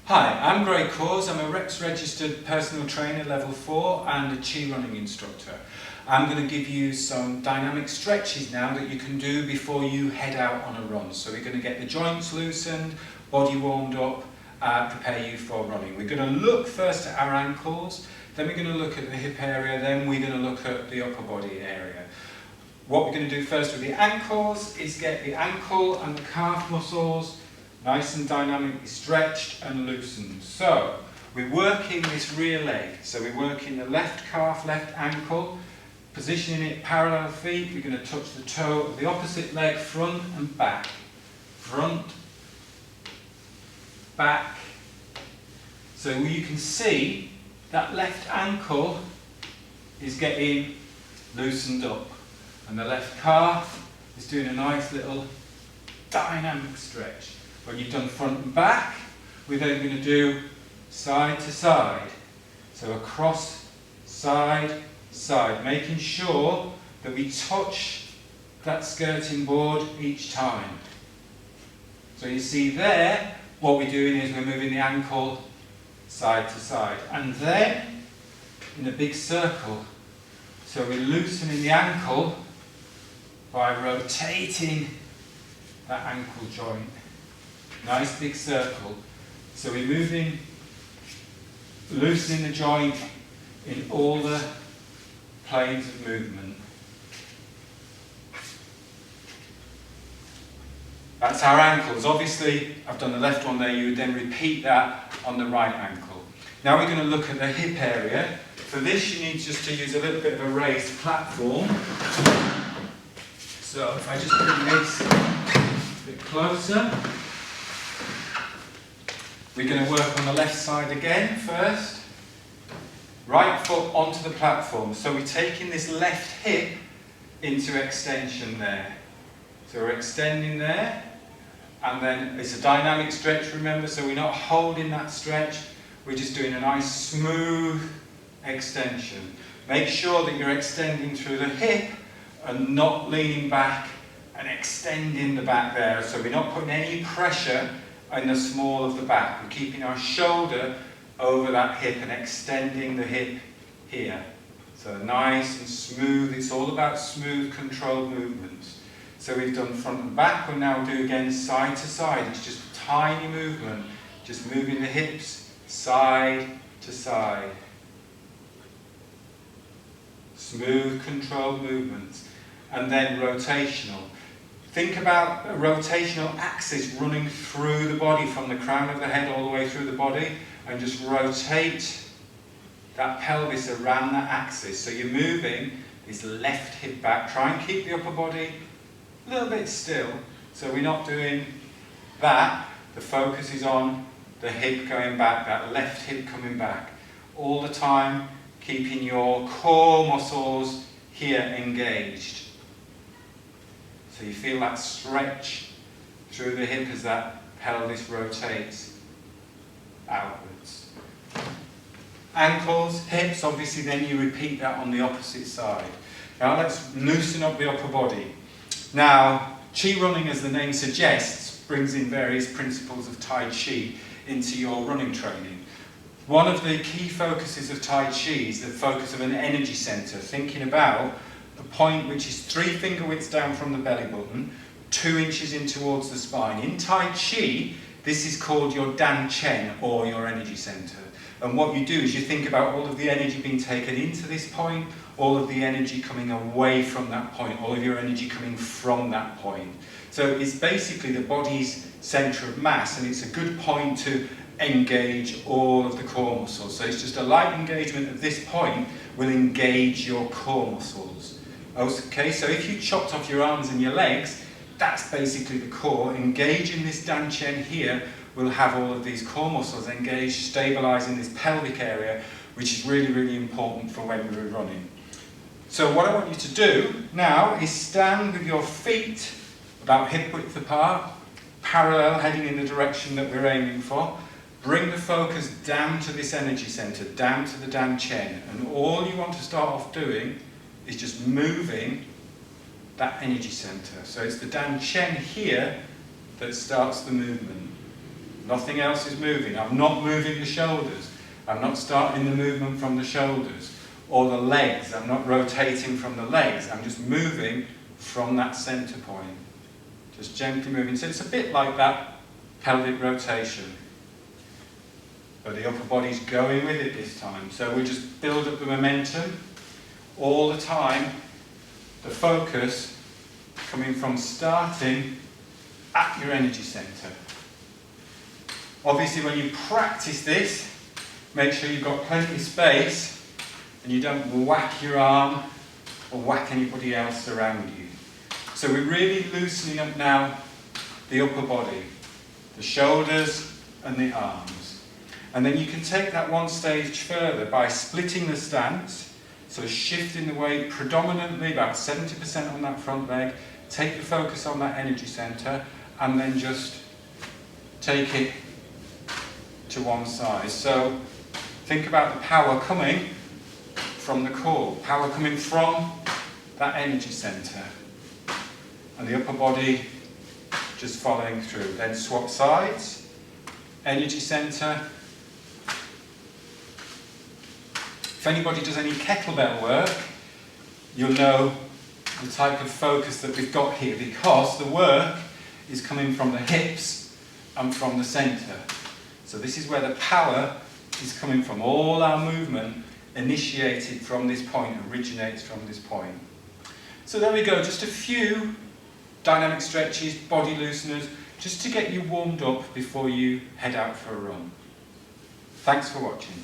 Hi, I'm Gray Cause. I'm a REX registered personal trainer level 4 and a Chi running instructor. I'm going to give you some dynamic stretches now that you can do before you head out on a run. So we're going to get the joints loosened, body warmed up, prepare you for running. We're going to look first at our ankles, then we're going to look at the hip area, then we're going to look at the upper body area. What we're going to do first with the ankles is get the ankle and the calf muscles nice and dynamically stretched and loosened. So we're working this rear leg. So we're working the left calf, left ankle, positioning it parallel feet. We're going to touch the toe of the opposite leg, front and back. Front, back. So you can see that left ankle is getting loosened up. And the left calf is doing a nice little dynamic stretch. When you've done front and back, we're then going to do side to side. So across, side, side, making sure that we touch that skirting board each time. So you see there, what we're doing is we're moving the ankle side to side. And then, in a big circle, so we're loosening the ankle by rotating that ankle joint. Nice big circle. So we're moving, loosening the joint in all the planes of movement. That's our ankles. Obviously, I've done the left one there, you would then repeat that on the right ankle. Now we're going to look at the hip area. For this you need just to use a little bit of a raised platform. So if I just bring this a bit closer. We're going to work on the left side again first. Right foot onto the platform. So we're taking this left hip into extension there. So we're extending there. And then it's a dynamic stretch, remember, so we're not holding that stretch. We're just doing a nice smooth extension. Make sure that you're extending through the hip and not leaning back and extending the back there. So we're not putting any pressure in the small of the back. We're keeping our shoulder over that hip and extending the hip here. So nice and smooth. It's all about smooth, controlled movements. So we've done front and back. We'll now do again side to side. It's just a tiny movement. Just moving the hips side to side. Smooth, controlled movements. And then rotational. Think about a rotational axis running through the body from the crown of the head all the way through the body, and just rotate that pelvis around that axis. So you're moving this left hip back. Try and keep the upper body a little bit still. So we're not doing that. The focus is on the hip going back, that left hip coming back. All the time keeping your core muscles here engaged. So you feel that stretch through the hip as that pelvis rotates outwards. Ankles, hips, obviously then you repeat that on the opposite side. Now let's loosen up the upper body. Now, Chi running, as the name suggests, brings in various principles of Tai Chi into your running training. One of the key focuses of Tai Chi is the focus of an energy center, thinking about a point which is 3 finger widths down from the belly button, 2 inches in towards the spine. In Tai Chi, this is called your Dan Chen, or your energy center. And what you do is you think about all of the energy being taken into this point, all of the energy coming away from that point, all of your energy coming from that point. So it's basically the body's center of mass, and it's a good point to engage all of the core muscles. So it's just a light engagement of this point will engage your core muscles. Okay, so if you chopped off your arms and your legs, that's basically the core. Engaging this Dan Chen here will have all of these core muscles engaged, stabilizing this pelvic area, which is really, really important for when we're running. So what I want you to do now is stand with your feet about hip width apart, parallel, heading in the direction that we're aiming for. Bring the focus down to this energy center, down to the Dan Chen. And all you want to start off doing is just moving that energy center. So it's the Dan Chen here that starts the movement. Nothing else is moving. I'm not moving the shoulders. I'm not starting the movement from the shoulders. Or the legs. I'm not rotating from the legs. I'm just moving from that centre point. Just gently moving. So it's a bit like that pelvic rotation. But the upper body's going with it this time. So we just build up the momentum all the time. The focus coming from starting at your energy centre. Obviously when you practice this, make sure you've got plenty of space and you don't whack your arm or whack anybody else around you. So we're really loosening up now the upper body, the shoulders and the arms. And then you can take that one stage further by splitting the stance, so shifting the weight predominantly about 70% on that front leg, take the focus on that energy centre and then just take it to one side. So think about the power coming from the core, power coming from that energy centre, and the upper body just following through. Then swap sides, energy centre. If anybody does any kettlebell work, you'll know the type of focus that we've got here, because the work is coming from the hips and from the centre. So this is where the power is coming from. All our movement initiated from this point, originates from this point. So there we go, just a few dynamic stretches, body looseners, just to get you warmed up before you head out for a run. Thanks for watching.